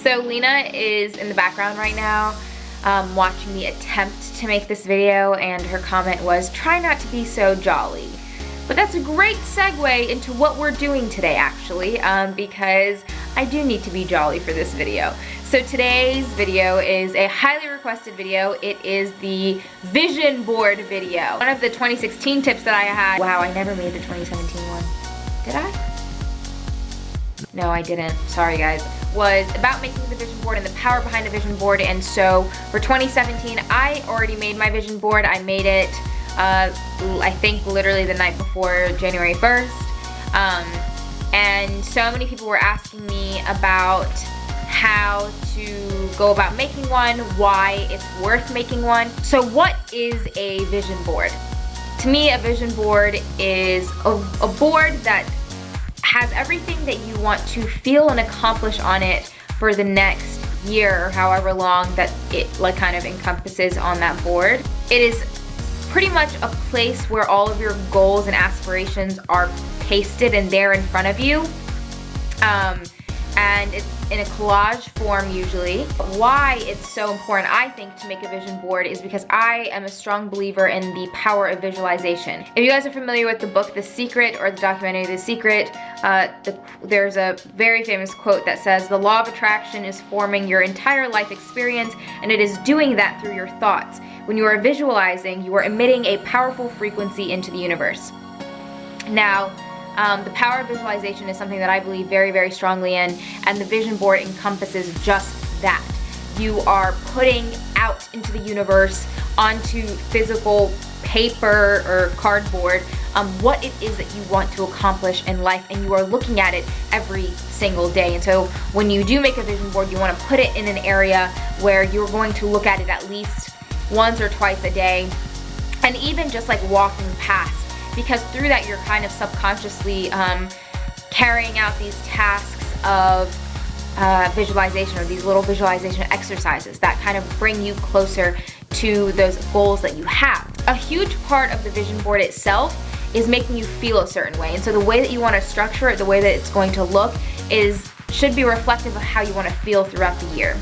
So Lena is in the background right now watching me attempt to make this video, and her comment was, try not to be so jolly. But that's a great segue into what we're doing today actually, because I do need to be jolly for this video. So today's video is a highly requested video. It is the vision board video. One of the 2016 tips that I had, wow, I never made the 2017 one. Did I? No, I didn't, sorry guys, was about making the vision board and the power behind a vision board. And so for 2017, I already made my vision board. I made it, I think literally the night before January 1st. And so many people were asking me about how to go about making one, why it's worth making one. So what is a vision board? To me, a vision board is a board that has everything that you want to feel and accomplish on it for the next year or however long that it like kind of encompasses on that board. It is pretty much a place where all of your goals and aspirations are pasted and there in front of you. And it's in a collage form usually. Why it's so important, I think, to make a vision board is because I am a strong believer in the power of visualization. If you guys are familiar with the book The Secret or the documentary The Secret, there's a very famous quote that says, "The law of attraction is forming your entire life experience, and it is doing that through your thoughts. When you are visualizing, you are emitting a powerful frequency into the universe." Now, the power of visualization is something that I believe very, very strongly in, and the vision board encompasses just that. You are putting out into the universe, onto physical paper or cardboard, what it is that you want to accomplish in life, and you are looking at it every single day. And so when you do make a vision board, you want to put it in an area where you're going to look at it at least once or twice a day, and even just like walking past. Because through that you're kind of subconsciously carrying out these tasks of visualization, or these little visualization exercises that kind of bring you closer to those goals that you have. A huge part of the vision board itself is making you feel a certain way. And so the way that you want to structure it, the way that it's going to look, should be reflective of how you want to feel throughout the year.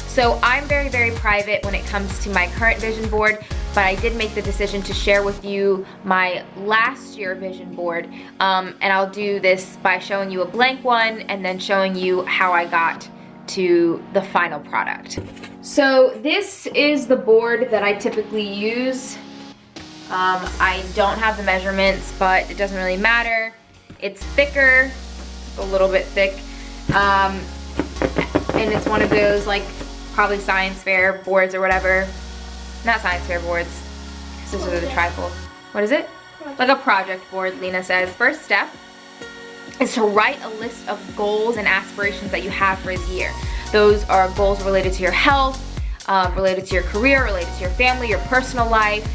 So I'm very, very private when it comes to my current vision board, but I did make the decision to share with you my last year vision board, and I'll do this by showing you a blank one and then showing you how I got to the final product. So this is the board that I typically use. I don't have the measurements, but it doesn't really matter. It's thicker, a little bit thick, and it's one of those like probably science fair boards or whatever. Not science fair boards, because those are the trifold. What is it? Like a project board, Lena says. First step is to write a list of goals and aspirations that you have for the year. Those are goals related to your health, related to your career, related to your family, your personal life,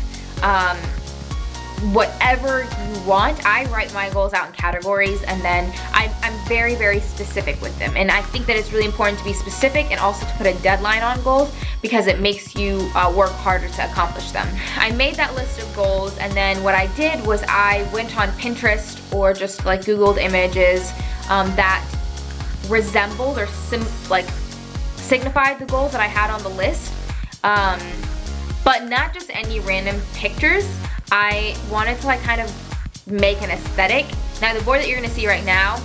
whatever you want. I write my goals out in categories, and then I'm very, very specific with them. And I think that it's really important to be specific and also to put a deadline on goals, because it makes you work harder to accomplish them. I made that list of goals, and then what I did was I went on Pinterest or just like Googled images that resembled or signified the goals that I had on the list, but not just any random pictures. I wanted to like kind of make an aesthetic. Now the board that you're gonna see right now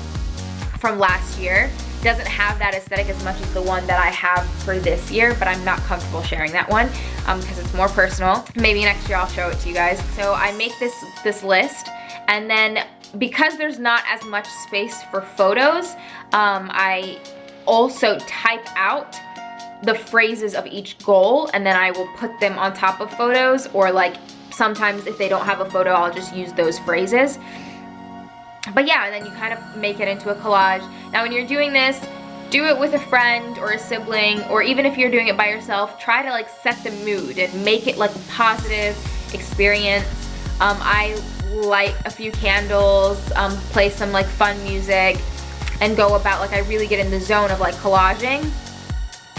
from last year doesn't have that aesthetic as much as the one that I have for this year, but I'm not comfortable sharing that one because it's more personal. Maybe next year I'll show it to you guys. So I make this list, and then because there's not as much space for photos, I also type out the phrases of each goal, and then I will put them on top of photos, or like sometimes if they don't have a photo, I'll just use those phrases. But yeah, and then you kind of make it into a collage. Now when you're doing this, do it with a friend or a sibling, or even if you're doing it by yourself, try to like set the mood and make it like a positive experience. I light a few candles, play some like fun music, and go about like I really get in the zone of like collaging.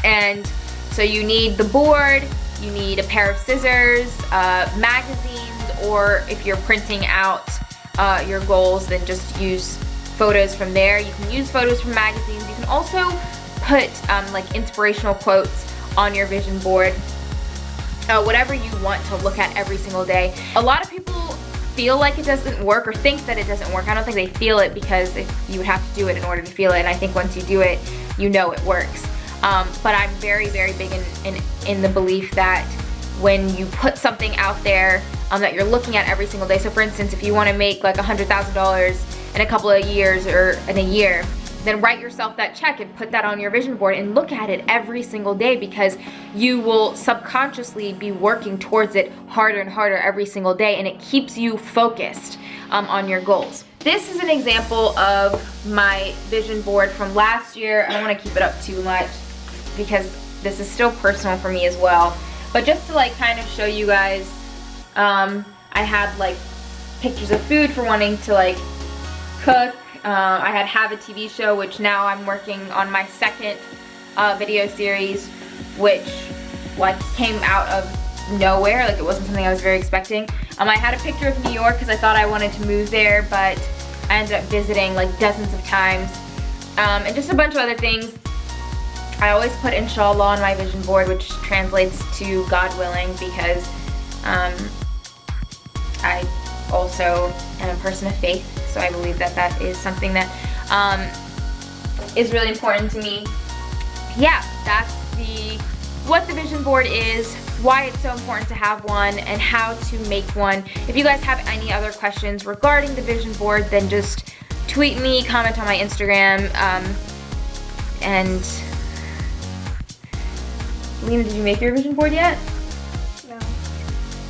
And so you need the board, you need a pair of scissors, magazines, or if you're printing out your goals, then just use photos from there. You can use photos from magazines. You can also put like inspirational quotes on your vision board. Whatever you want to look at every single day. A lot of people feel like it doesn't work or think that it doesn't work. I don't think they feel it, because you would have to do it in order to feel it, and I think once you do it, you know it works. But I'm very, very big in the belief that when you put something out there that you're looking at every single day, so for instance, if you want to make like $100,000 in a couple of years or in a year, then write yourself that check and put that on your vision board and look at it every single day, because you will subconsciously be working towards it harder and harder every single day, and it keeps you focused on your goals. This is an example of my vision board from last year. I don't want to keep it up too much because this is still personal for me as well. But just to like kind of show you guys, I had like pictures of food for wanting to like cook. I had Have a TV Show, which now I'm working on my second video series, which like came out of nowhere. Like it wasn't something I was very expecting. I had a picture of New York because I thought I wanted to move there, but I ended up visiting like dozens of times. And just a bunch of other things. I always put inshallah on my vision board, which translates to God willing, because I also am a person of faith, so I believe that that is something that is really important to me. Yeah, that's what the vision board is, why it's so important to have one, and how to make one. If you guys have any other questions regarding the vision board, then just tweet me, comment on my Instagram, and Lena, did you make your vision board yet? No.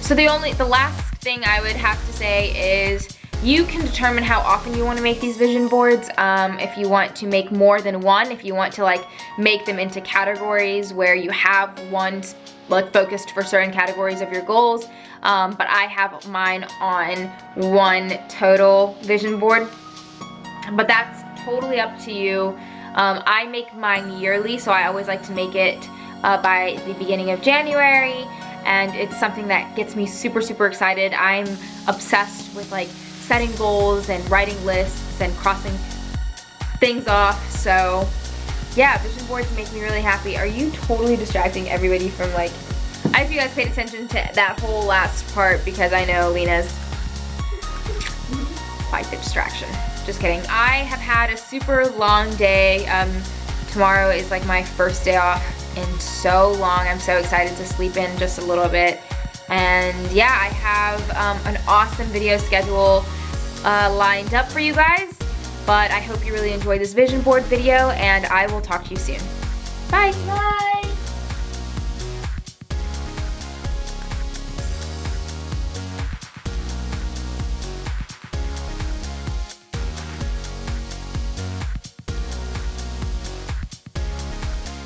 So the last thing I would have to say is you can determine how often you want to make these vision boards. If you want to make more than one, if you want to like make them into categories where you have one like focused for certain categories of your goals. But I have mine on one total vision board. But that's totally up to you. I make mine yearly, so I always like to make it by the beginning of January, and it's something that gets me super, super excited. I'm obsessed with like setting goals and writing lists and crossing things off. So yeah, vision boards make me really happy. Are you totally distracting everybody from like, I hope you guys paid attention to that whole last part, because I know Lena's quite the distraction. Just kidding. I have had a super long day. Tomorrow is like my first day off in so long. I'm so excited to sleep in just a little bit. And yeah, I have an awesome video schedule lined up for you guys. But I hope you really enjoyed this vision board video, and I will talk to you soon. Bye. Bye.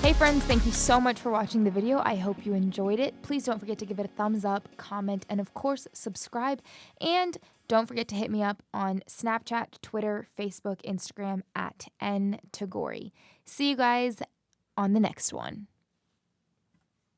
Hey friends, thank you so much for watching the video. I hope you enjoyed it. Please don't forget to give it a thumbs up, comment, and of course, subscribe. And don't forget to hit me up on Snapchat, Twitter, Facebook, Instagram at @ntagori. See you guys on the next one.